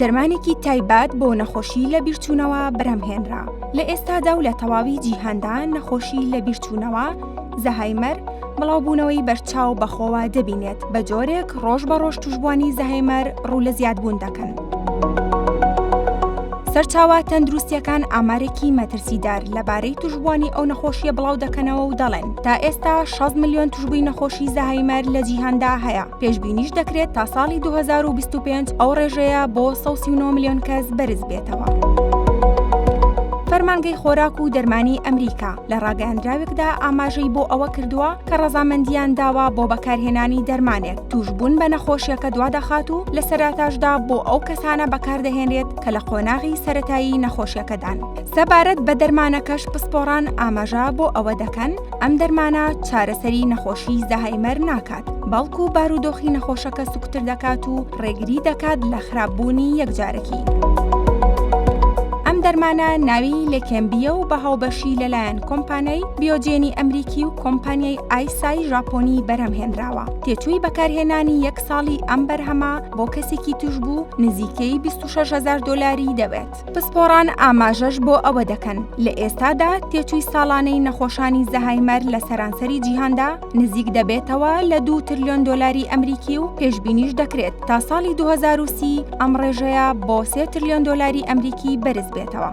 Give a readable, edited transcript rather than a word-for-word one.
دەرمانێکی تایبەت بۆ نەخۆشی لە بیرچوونەوە بەرهەمهێنرا. لە ئێستادا و لە تەواوی جیهاندا نەخۆشی لە بیرچوونەوە زەهایمەر بڵاوبوونەوەی بەرچاو بەخۆوە دەبینێت بە جۆرێک ڕۆژ بە ڕۆژ توشبوانی زەهایمەر ڕوو لە زیادبوون دەکەن. سەرچاوە تەندروستیەکان ئامارێکی مەترسیدار لەبارەی توشبوانی ئەو نەخۆشیە بڵاو دەکەنەوە و دەڵێن تا ئێستا 6 ملیۆن توشبووی نەخۆشی زەهایمەر لە جیهاندا هەیە. پێشبینیش دەکرێت تا ساڵی 2025 ئەو ڕێژەیە بۆ 139 ملیۆن کەس بەرز بێتەوە. فەرمانگەی خۆراک و دەرمانی ئەمریکا لە ڕاگەیاندراوێکدا ئاماژەی بۆ ئەوە کردووە کە ڕەزامەندیان داوە بۆ بەکارهێنانی دەرمانێک توشبوون بە نەخۆشیەکە دوادەخات و لە سەراتاشدا بۆ ئەو کەسانە بەکاردەهێنرێت کە لە قۆناغی سەرەتایی نەخۆشیەکەدان. سەبارەت بە دەرمانەکەش پسپۆڕان ئاماژە بۆ ئەوە دەکەن ئەم دەرمانە چارەسەری نەخۆشی زەهایمەر ناکات، بەڵکو بارودۆخی نەخۆشەکە سوکتر دەکات و ڕێگری دەکات لە خراپبوونی یەکجارەکی. ئەم دەرمانە ناوی لێکێمبیە و بە هاوبەشی لەلایەن کۆمپانیای بیۆجێنی ئەمریکی و کۆمپانیای ئایسای ژاپۆنی بەرهەمهێنراوە. تێچووی بەکارهێنانی یەک ساڵی ئەم بەرهەمە بۆ کەسێکی توشبوو نزیکەی 26,000 دۆلاری دەبێت. پسپۆڕان ئاماژەش بۆ ئەوە دەکەن لە ئێستادا تێچووی ساڵانەی نەخۆشانی زەهایمەر لە سەرانسەری جیهاندا نزیک دەبێتەوە لە 2 تریلیۆن دۆلاری ئەمریکی و پێشبینیش دەکرێت تا ساڵی 2030 ئەم ڕێژەیە بۆ 3 تریلیۆن دۆلاری ئەمریکی بەرز بێتەوە.